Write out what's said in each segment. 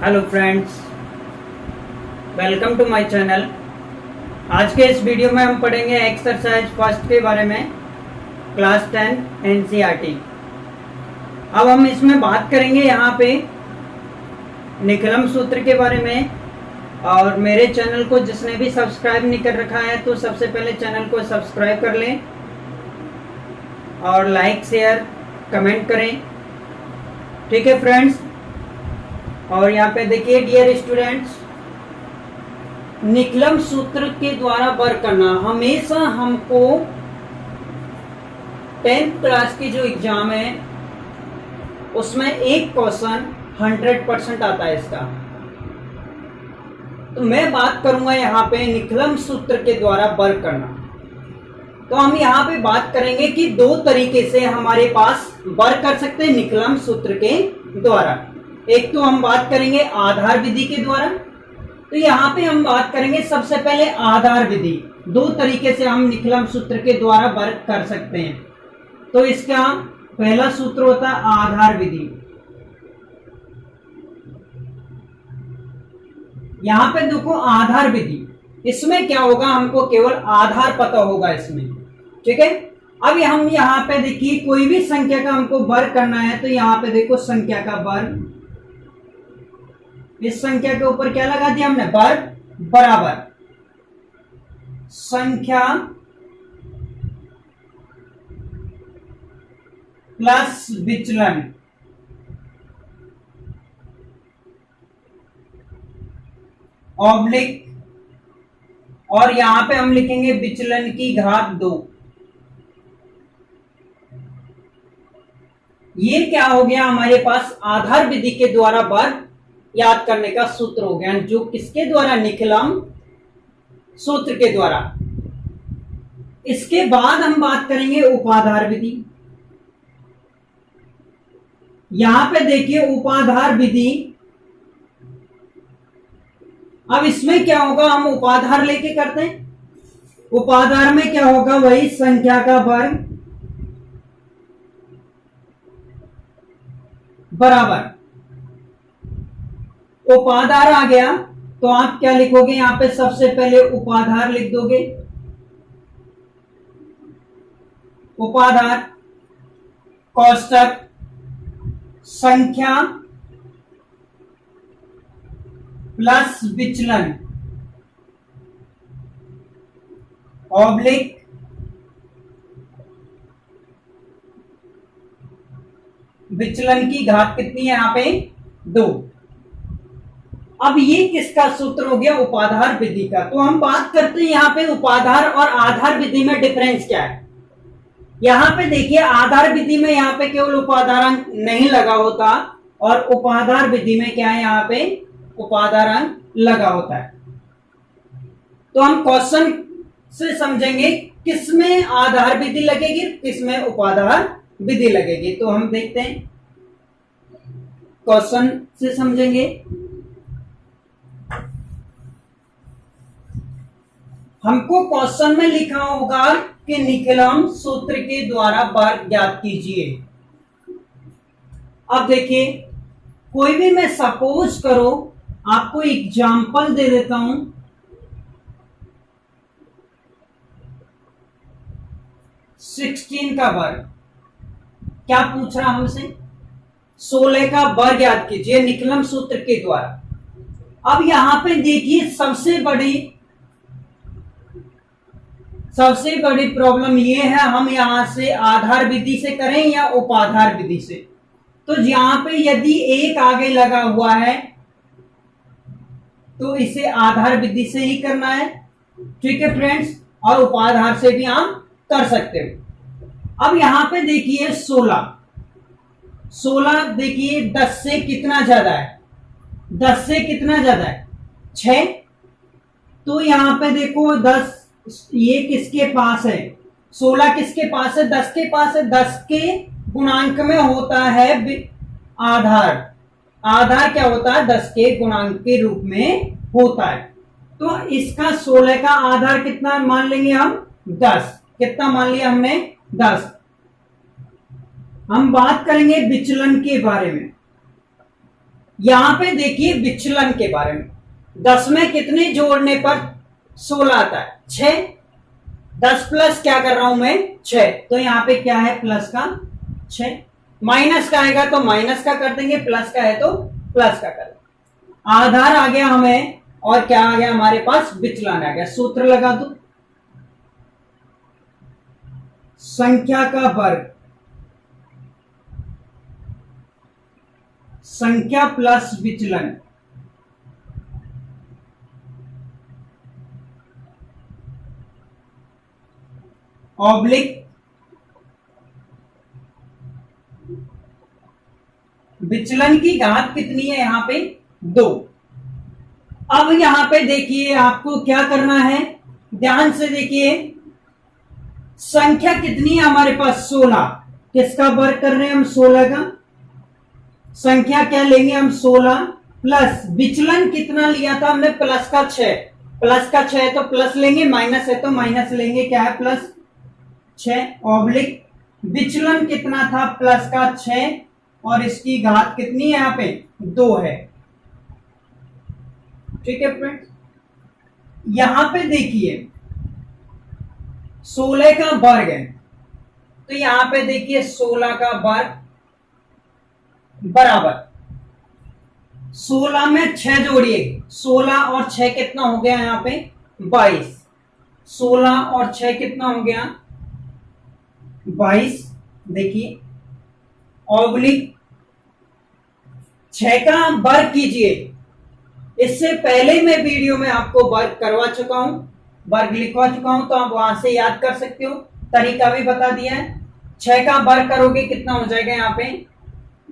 Hello friends, welcome to my channel. आज के इस वीडियो में हम पढ़ेंगे एक्सरसाइज फर्स्ट के बारे में, क्लास 10 एनसीईआरटी। अब हम इसमें बात करेंगे यहाँ पे निकलम सूत्र के बारे में। और मेरे चैनल को जिसने भी सब्सक्राइब नहीं कर रखा है तो सबसे पहले चैनल को सब्सक्राइब कर लें और लाइक शेयर कमेंट करें, ठीक है फ्रेंड्स। और यहाँ पे देखिए डियर स्टूडेंट्स, निकलम सूत्र के द्वारा वर्क करना। हमेशा हमको 10th क्लास की जो एग्जाम है उसमें एक क्वेश्चन 100% आता है इसका। तो मैं बात करूंगा यहाँ पे निकलम सूत्र के द्वारा वर्क करना। तो हम यहाँ पे बात करेंगे कि दो तरीके से हमारे पास वर्क कर सकते हैं निकलम सूत्र के द्वारा। एक तो हम बात करेंगे आधार विधि के द्वारा। तो यहाँ पे हम बात करेंगे सबसे पहले आधार विधि। दो तरीके से हम निकलम सूत्र के द्वारा वर्क कर सकते हैं। तो इसका पहला सूत्र होता है आधार विधि। यहाँ पे देखो आधार विधि, इसमें क्या होगा, हमको केवल आधार पता होगा इसमें, ठीक है। अब हम यहाँ पे देखिए कोई भी संख्या का हमको वर्ग करना है। तो यहाँ पे देखो संख्या का वर्ग, इस संख्या के ऊपर क्या लगा दिया हमने, वर्ग बराबर संख्या प्लस विचलन ऑब्लिक, और यहां पे हम लिखेंगे विचलन की घात 2। ये क्या हो गया, हमारे पास आधार विधि के द्वारा वर्ग याद करने का सूत्र हो गया, जो किसके द्वारा, निकलम सूत्र के द्वारा। इसके बाद हम बात करेंगे उपाधार विधि। यहां पे देखिए उपाधार विधि। अब इसमें क्या होगा, हम उपाधार लेके करते हैं। उपाधार में क्या होगा, वही संख्या का वर्ग बराबर उपाधार आ गया। तो आप क्या लिखोगे, यहां पे सबसे पहले उपाधार लिख दोगे। उपाधार कोष्टक संख्या प्लस विचलन ऑब्लिक विचलन की घात कितनी है, यहां पे 2। अब ये किसका सूत्र हो गया, उपाधार विधि का। तो हम बात करते हैं यहाँ पे उपाधार और आधार विधि में डिफरेंस क्या है। यहाँ पे देखिए आधार विधि में यहाँ पे केवल उपाधारांक नहीं लगा होता, और उपाधार विधि में क्या है, यहाँ पे उपाधारांक लगा होता है। तो हम क्वेश्चन से समझेंगे किसमें आधार विधि लगेगी, किसमें उपाधार विधि लगेगी। तो हम देखते हैं, क्वेश्चन से समझेंगे। हमको क्वेश्चन में लिखा होगा कि निकलम सूत्र के द्वारा वर्ग ज्ञात कीजिए। अब देखिए कोई भी, मैं सपोज करो आपको एग्जाम्पल दे देता हूं। 16 का वर्ग, क्या पूछ रहा हमसे, 16 का वर्ग ज्ञात कीजिए निकलम सूत्र के द्वारा। अब यहां पे देखिए सबसे बड़ी प्रॉब्लम ये है, हम यहां से आधार विधि से करें या उपाधार विधि से। तो यहां पे यदि एक आगे लगा हुआ है तो इसे आधार विधि से ही करना है, ठीक है फ्रेंड्स। और उपाधार से भी आप कर सकते हो। अब यहां पे देखिए 16 देखिए 10 से कितना ज्यादा है, 10 से कितना ज्यादा है, 6। तो यहां पे देखो 10 ये किसके पास है, 16 किसके पास है, 10 के पास है। 10 के गुणांक में होता है आधार। आधार क्या होता है, 10 के गुणांक के रूप में होता है। तो इसका 16 का आधार कितना मान लेंगे हम, 10। कितना मान लिया हमने, 10। हम बात करेंगे विचलन के बारे में। यहां पे देखिए विचलन के बारे में, 10 में कितने जोड़ने पर 16 आता है? 6। 10 प्लस क्या कर रहा हूं मैं? 6। तो यहां पे क्या है? प्लस का 6। माइनस का आएगा तो माइनस का कर देंगे, प्लस का है तो प्लस का कर देंगे। आधार आ गया हमें, और क्या आ गया हमारे पास? विचलन आ गया। सूत्र लगा दो, संख्या का वर्ग, संख्या प्लस विचलन, ऑब्लिक विचलन की घात कितनी है? यहां पे 2। अब यहां पे देखिए आपको क्या करना है, ध्यान से देखिए। संख्या कितनी है हमारे पास? 16। किसका वर्ग कर रहे हैं हम? 16 का। संख्या क्या लेंगे हम? 16 प्लस विचलन कितना लिया था हमने? प्लस का 6। प्लस का 6 है तो प्लस लेंगे, माइनस है तो माइनस लेंगे। क्या है? प्लस 6 ऑब्लिक विचलन कितना था? प्लस का 6, और इसकी घात कितनी है? यहां पे 2 है। ठीक है फ्रेंड्स, यहां पे देखिए 16 का वर्ग है, तो यहां पे देखिए 16 का वर्ग बराबर 16 में 6 जोड़िए, 16 और 6 कितना हो गया? यहां पे 22। 16 और 6 कितना हो गया? 22। देखिए ऑब्लिक 6 का वर्ग कीजिए। इससे पहले मैं वीडियो में आपको वर्ग करवा चुका हूं, वर्ग लिखवा चुका हूं, तो आप वहां से याद कर सकते हो, तरीका भी बता दिया है। 6 का वर्ग करोगे कितना हो जाएगा? यहां पे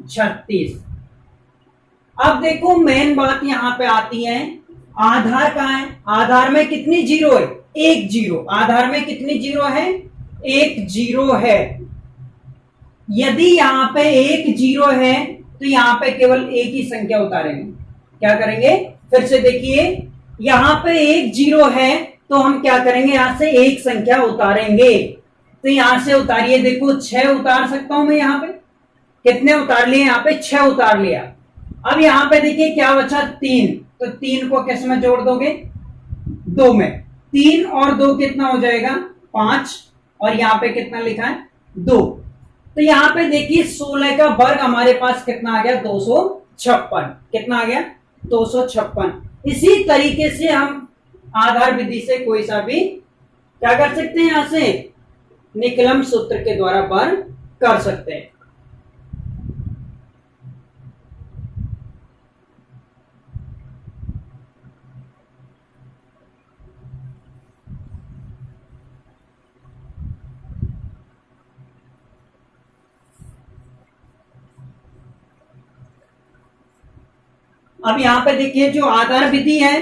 36। अब देखो मेन बात यहां पे आती है, आधार कहां है? आधार में कितनी जीरो है? 1 जीरो। आधार में कितनी जीरो है? 1 जीरो है। यदि यहां पे 1 जीरो है तो यहां पे केवल एक ही संख्या उतारेंगे। क्या करेंगे? फिर से देखिए, यहां पे 1 जीरो है तो हम क्या करेंगे? यहां से एक संख्या उतारेंगे। तो यहां से उतारिए, देखो 6 उतार सकता हूं मैं। यहां पे कितने उतार लिए? यहां पे 6 उतार लिया। अब यहां पे देखिए क्या बचा? 3। तो 3 को किस में जोड़ दोगे? 2 में। 3 और 2 कितना हो जाएगा? 5। और यहां पे कितना लिखा है? 2। तो यहां पे देखिए 16 का वर्ग हमारे पास कितना आ गया? 256। कितना आ गया? 256। इसी तरीके से हम आधार विधि से कोई सा भी क्या कर सकते हैं? यहां से निकलम सूत्र के द्वारा वर्ग कर सकते हैं। अब यहां पे देखिए जो आधार विधि है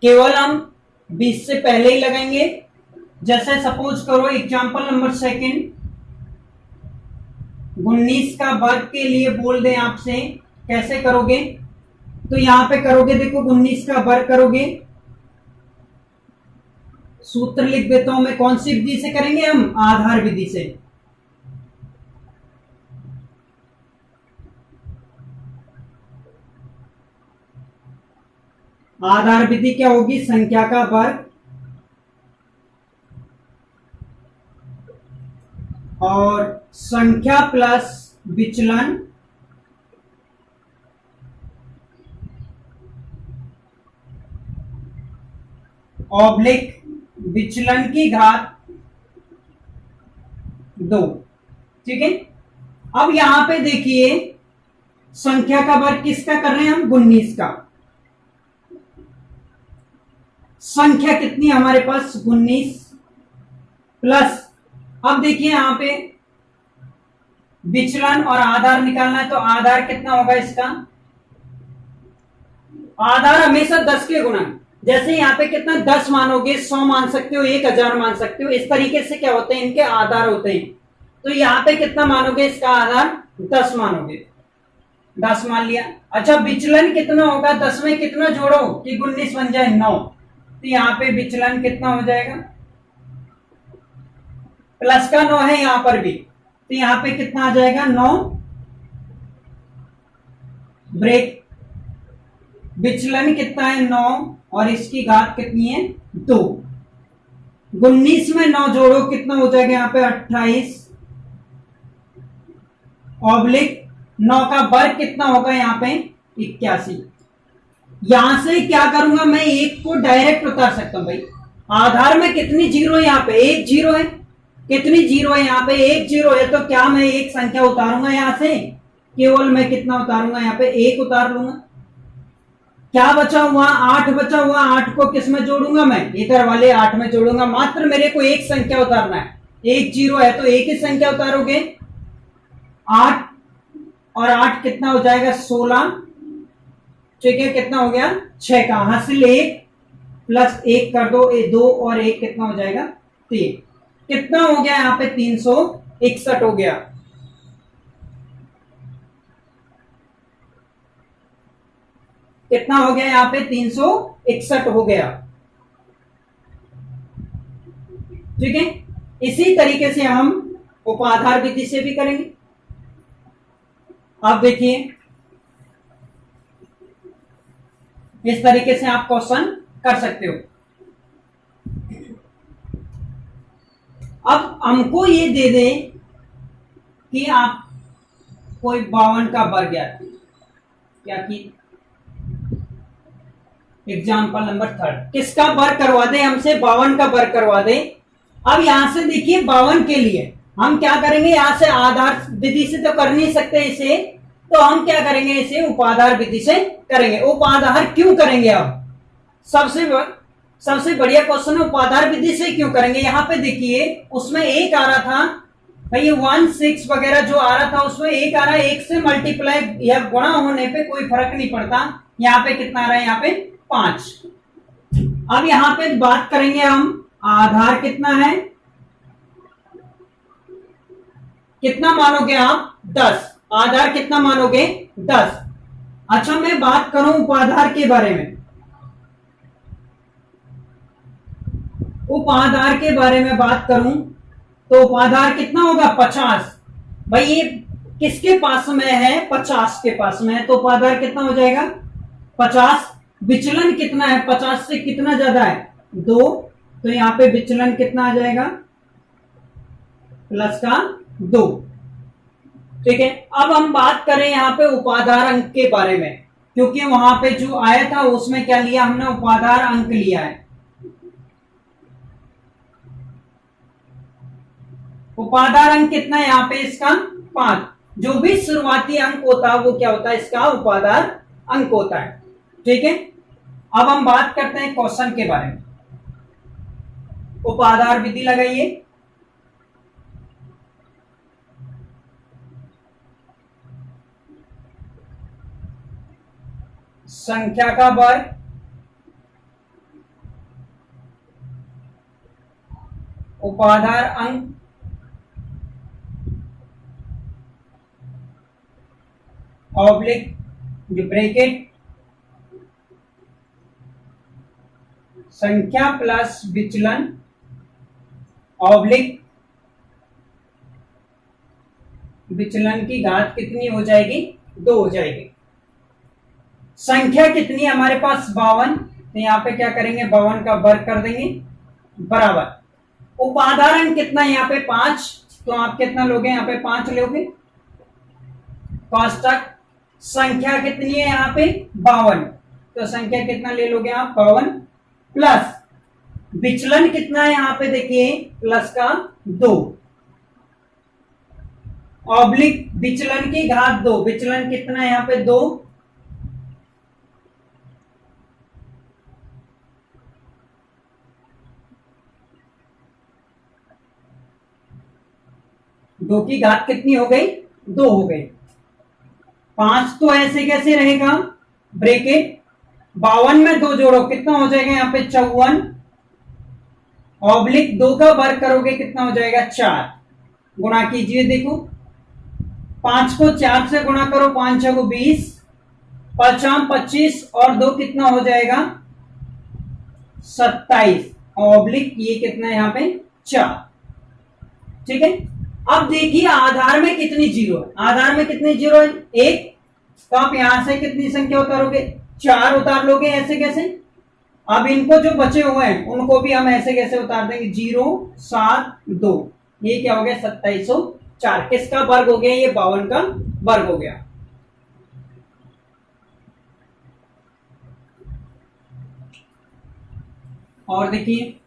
केवल हम 20 से पहले ही लगाएंगे। जैसे सपोज करो एग्जांपल नंबर सेकंड, 19 का वर्ग के लिए बोल दें आपसे, कैसे करोगे? तो यहां पे करोगे, देखो 19 का वर्ग करोगे, सूत्र लिख देता हूं मैं। कौन सी विधि से करेंगे हम? आधार विधि से। आधार विधि क्या होगी? संख्या का वर्ग और संख्या प्लस विचलन ऑब्लिक विचलन की घात 2। ठीक है, अब यहां पे देखिए संख्या का वर्ग किसका कर रहे हैं हम? 19 का। संख्या कितनी है हमारे पास? 19 प्लस, अब देखिए यहां पे विचलन और आधार निकालना है, तो आधार कितना होगा इसका? आधार हमेशा 10 के गुणन। जैसे यहां पे कितना 10 मानोगे, 100 मान सकते हो, 1000 मान सकते हो। इस तरीके से क्या होते हैं? इनके आधार होते हैं। तो यहां पे कितना मानोगे? इसका आधार 10 मानोगे। 10 मान लिया। अच्छा विचलन कितना होगा? 10 में कितना जोड़ो कि 19 बन जाए? 9। तो यहां पे विचलन कितना हो जाएगा? प्लस का 9 है यहां पर भी, तो यहां पे कितना आ जाएगा? 9 ब्रेक विचलन कितना है 9 और इसकी घात कितनी है 2। 19 में 9 जोड़ो कितना हो जाएगा यहाँ पे 28 ऑब्लिक 9 का वर्ग कितना होगा यहाँ पे 81। यहां से क्या करूंगा मैं एक को डायरेक्ट उतार सकता हूं भाई। आधार में कितनी जीरो है यहाँ पे एक जीरो है। कितनी जीरो है यहाँ पे एक जीरो है, तो क्या मैं एक संख्या उतारूंगा यहां से, केवल मैं कितना उतारूंगा यहाँ पे एक उतार लूंगा। क्या बचा हुआ 8 बचा हुआ, 8 को किस में जोड़ूंगा मैं इधर वाले 8 में जोड़ूंगा। मात्र मेरे को एक संख्या उतारना है, एक जीरो है तो एक ही संख्या उतारोगे 8 और 8 कितना हो जाएगा 16। ठीक है कितना हो गया 6 का हासिल 1 प्लस 1 कर दो 2 और 1 कितना हो जाएगा 3। कितना हो गया यहाँ पे 361 हो गया। कितना हो गया यहाँ पे 361 हो गया। ठीक है इसी तरीके से हम उपाधार विधि से भी करेंगे। आप देखिए इस तरीके से आप क्वेश्चन कर सकते हो। अब हमको ये दे दे कि आप कोई 52 का वर्ग याद क्या की एग्जाम्पल नंबर 3 किसका वर्ग करवा दे हमसे 52 का वर्ग करवा दे। अब यहां से देखिए 52 के लिए हम क्या करेंगे, यहां से आधार विधि से तो कर नहीं सकते इसे, तो हम क्या करेंगे इसे उपाधार विधि से करेंगे। उपाधार क्यों करेंगे, अब सबसे बढ़िया क्वेश्चन है उपाधार विधि से क्यों करेंगे। यहाँ पे देखिए उसमें एक आ रहा था भाई 1 6 वगैरह जो आ रहा था उसमें एक आ रहा है, एक से मल्टीप्लाई या गुणा होने पे कोई फर्क नहीं पड़ता। यहाँ पे कितना आ रहा है यहाँ पे 5। अब यहाँ पे बात करेंगे हम आधार कितना है, कितना मानोगे आप 10। आधार कितना मानोगे 10। अच्छा मैं बात करूं उपाधार के बारे में, उपाधार के बारे में बात करूं तो उपाधार कितना होगा 50। भाई ये किसके पास में है 50 के पास में है, तो उपाधार कितना हो जाएगा 50। विचलन कितना है 50 से कितना ज्यादा है 2, तो यहां पे विचलन कितना आ जाएगा प्लस का 2। ठीक है अब हम बात करें यहाँ पे उपाधार अंक के बारे में, क्योंकि वहां पे जो आया था उसमें क्या लिया हमने उपाधार अंक लिया है। उपाधार अंक कितना है यहाँ पे इसका 5। जो भी शुरुआती अंक होता है वो क्या होता है इसका उपाधार अंक होता है। ठीक है अब हम बात करते हैं क्वेश्चन के बारे में। उपाधार विधि लगाइए। संख्या का वर्ग उपाधार अंक ऑब्लिक ब्रैकेट संख्या प्लस विचलन ऑब्लिक विचलन की घात कितनी हो जाएगी 2 हो जाएगी। संख्या कितनी है हमारे पास 52, तो यहां पे क्या करेंगे 52 का वर्ग कर देंगे बराबर। उपाधार अंक कितना है यहाँ पे 5, तो आप कितना लोगे यहाँ पे 5 लोगे। कोष्टक संख्या कितनी है यहाँ पे 52, तो संख्या कितना ले लोगे आप 52 प्लस विचलन कितना है यहाँ पे देखिए प्लस का 2 ऑब्लिक विचलन की घात 2। विचलन कितना है यहाँ पे 2, दो की घात कितनी हो गई 2 हो गई। 5 तो ऐसे कैसे रहेगा ब्रैकेट 52 में 2 जोड़ो कितना हो जाएगा यहाँ पे 54 ऑब्लिक 2 का वर्ग करोगे कितना हो जाएगा 4। गुणा कीजिए देखो 5 को 4 से गुणा करो 5 6 को 20 5 25 और 2 कितना हो जाएगा 27 ऑब्लिक ये कितना है यहाँ पे 4। ठीक है अब देखिए आधार में कितनी जीरो है, आधार में कितनी जीरो है 1, तो आप यहां से कितनी संख्या उतारोगे, 4 उतार लोगे। ऐसे कैसे, अब इनको जो बचे हुए हैं उनको भी हम ऐसे कैसे उतार देंगे, 0 7 2, ये क्या हो गया 2704। किसका वर्ग हो गया, ये 52 का वर्ग हो गया। और देखिए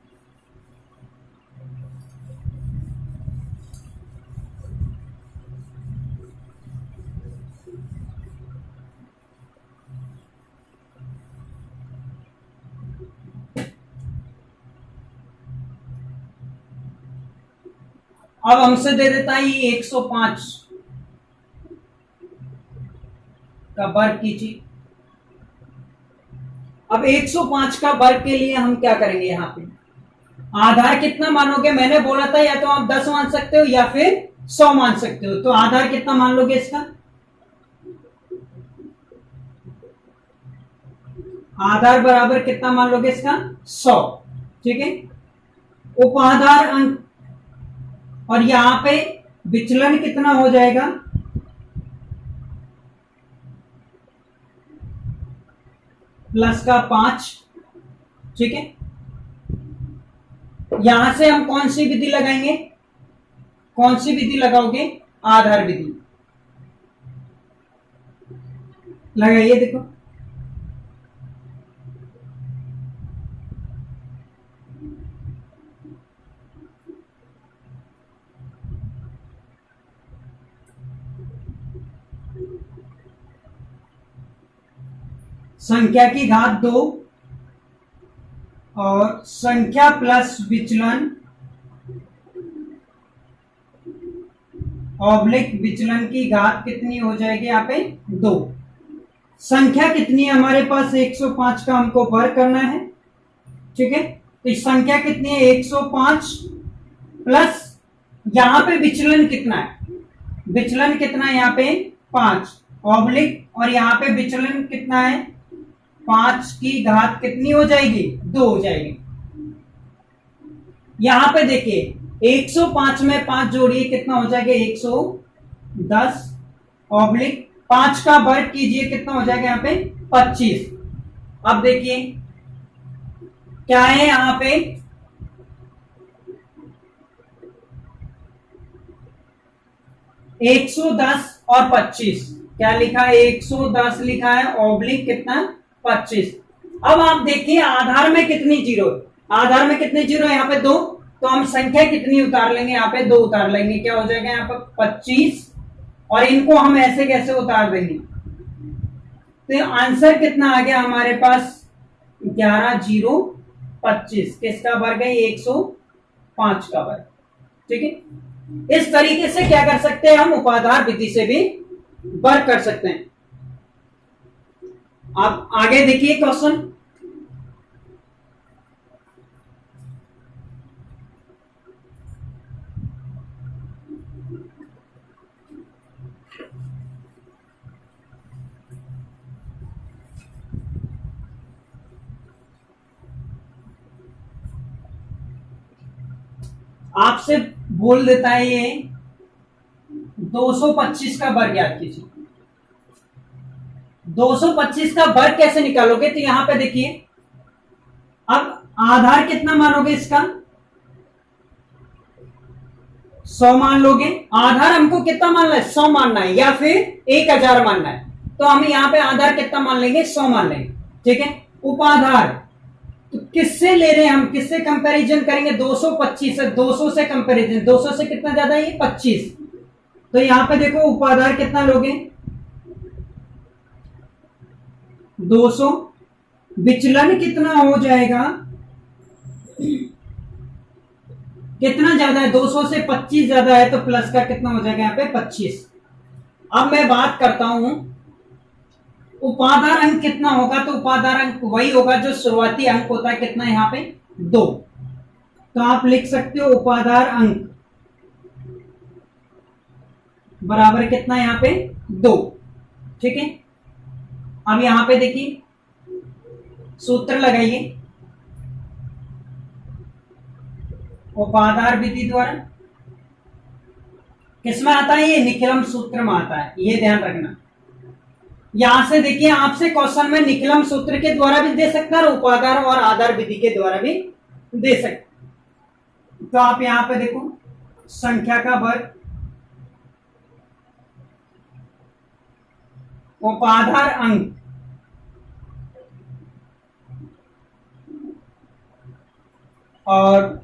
अब हमसे दे देता है ये 105 का वर्ग कीजिए। अब 105 का वर्ग के लिए हम क्या करेंगे, यहां पे आधार कितना मानोगे, मैंने बोला था या तो आप 10 मान सकते हो या फिर 100 मान सकते हो। तो आधार कितना मान लोगे इसका, आधार बराबर कितना मान लोगे इसका 100। ठीक है, उपाधार अंक, और यहां पे विचलन कितना हो जाएगा, प्लस का 5। ठीक है, यहां से हम कौन सी विधि लगाएंगे, कौन सी विधि लगाओगे, आधार विधि लगाइए। देखो संख्या की घात 2 और संख्या प्लस विचलन ऑब्लिक विचलन की घात कितनी हो जाएगी, यहाँ पे 2। संख्या कितनी है हमारे पास, 105 का हमको वर्ग करना है। ठीक है, तो संख्या कितनी है 105 प्लस यहां पे विचलन कितना है, विचलन कितना है यहाँ पे 5 ऑब्लिक, और यहाँ पे विचलन कितना है 5 की घात कितनी हो जाएगी, 2 हो जाएगी। यहां पे देखिए 105 में 5 जोड़िए कितना हो जाएगा 110 ऑब्लिक 5 का वर्ग कीजिए कितना हो जाएगा यहाँ पे 25। अब देखिए क्या है यहां पे, एक 110 और 25, क्या लिखा है 110 लिखा है ऑब्लिक कितना 25। अब आप देखिए आधार में कितनी जीरो, आधार में कितने जीरो यहाँ पे 2, तो हम संख्या कितनी उतार लेंगे, यहाँ पे 2 उतार लेंगे, क्या हो जाएगा यहाँ पर 25, और इनको हम ऐसे कैसे उतार देंगे, तो आंसर कितना आ गया हमारे पास 11,025। किसका वर्ग है 105 का वर्ग। ठीक है, इस तरीके से क्या कर सकते हैं हम, उपाधार विधि से भी वर्ग कर सकते हैं। आप आगे देखिए क्वेश्चन, आपसे बोल देता है ये 225 का वर्ग याद कीजिए। 225 का वर्ग कैसे निकालोगे, तो यहां पे देखिए अब आधार कितना मानोगे इसका 100 मान लोगे, आधार हमको कितना मानना है 100 मानना है या फिर 1000 मानना है, तो हम यहां पे आधार कितना मान लेंगे 100 मान लेंगे। ठीक है, उपाधार तो किससे ले रहे हैं हम, किससे कंपैरिजन करेंगे 225 से, 200 से कंपैरिजन, 200 से कितना ज्यादा है ये 25, तो यहां पे देखो उपाधार कितना लोगे 200, विचलन कितना हो जाएगा, कितना ज्यादा है 200 से 25 ज्यादा है, तो प्लस का कितना हो जाएगा यहाँ पे 25। अब मैं बात करता हूं उपाधार अंक कितना होगा, तो उपाधार अंक वही होगा जो शुरुआती अंक होता है, कितना यहाँ पे 2, तो आप लिख सकते हो उपाधार अंक बराबर कितना यहाँ पे 2। ठीक है, अब यहां पे देखिए सूत्र लगाइए, उपाधार विधि द्वारा किसमें आता है, ये निखिलम सूत्र में आता है, ये ध्यान रखना। यहां से देखिए आपसे क्वेश्चन में निकलम सूत्र के द्वारा भी दे सकता है और उपाधार और आधार विधि के द्वारा भी दे सकता। तो आप यहां पे देखो संख्या का वर्ग उपाधार अंक और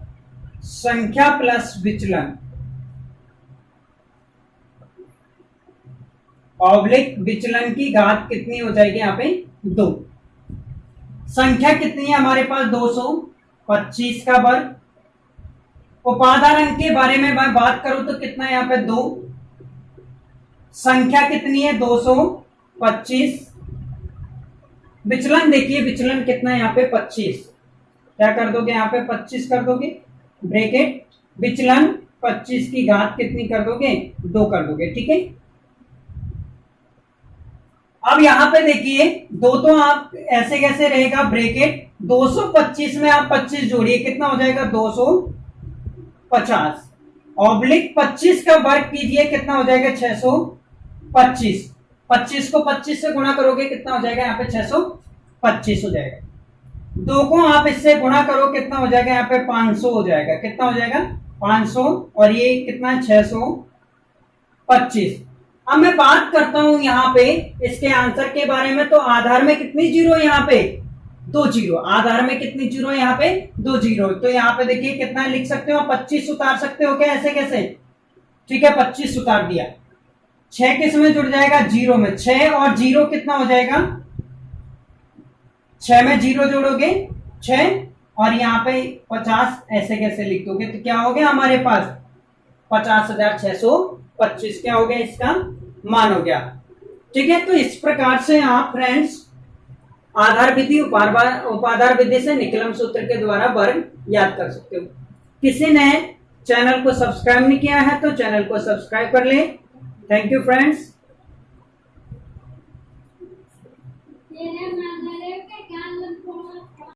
संख्या प्लस विचलन ऑब्लिक विचलन की घात कितनी हो जाएगी यहाँ पे 2। संख्या कितनी है हमारे पास 225 का वर्ग। उपाधार अंक के बारे में मैं बात करूं तो कितना है यहाँ पे 2। संख्या कितनी है 225। विचलन देखिए विचलन कितना है यहाँ पे 25। क्या कर दोगे यहाँ पे 25 कर दोगे ब्रैकेट विचलन 25 की घात कितनी कर दोगे 2 कर दोगे। ठीक है, अब यहां पे देखिए 2 तो आप ऐसे कैसे रहेगा ब्रैकेट 225 में आप 25 जोड़िए कितना हो जाएगा 250 ऑब्लिक 25 का वर्ग कीजिए कितना हो जाएगा 625। 25 को 25 से गुणा करोगे कितना हो जाएगा यहाँ पे 625 हो जाएगा। 2 को आप इससे गुणा करो कितना हो जाएगा यहाँ पे 500 हो जाएगा। कितना हो जाएगा 500 और ये कितना 625। अब मैं बात करता हूं यहाँ पे इसके आंसर के बारे में। तो आधार में कितनी जीरो यहाँ पे 2 जीरो। आधार में कितनी जीरो यहाँ पे 2 जीरो। तो यहाँ पे देखिए कितना लिख सकते हो 25 उतार सकते हो क्या ऐसे कैसे। ठीक है 25 उतार दिया। 6 किस में जुड़ जाएगा 0 में। 6 और 0 कितना हो जाएगा 6 में 0 जोड़ोगे 6 और यहाँ पे 50 ऐसे कैसे लिख दोगे। तो क्या हो गया हमारे पास 50,625 क्या हो गया इसका मान हो गया। ठीक है, तो इस प्रकार से आप फ्रेंड्स आधार विधि उपाधार विधि से निकलम सूत्र के द्वारा वर्ग याद कर सकते हो। किसी ने चैनल को सब्सक्राइब नहीं किया है तो चैनल को सब्सक्राइब कर ले। Thank you friends.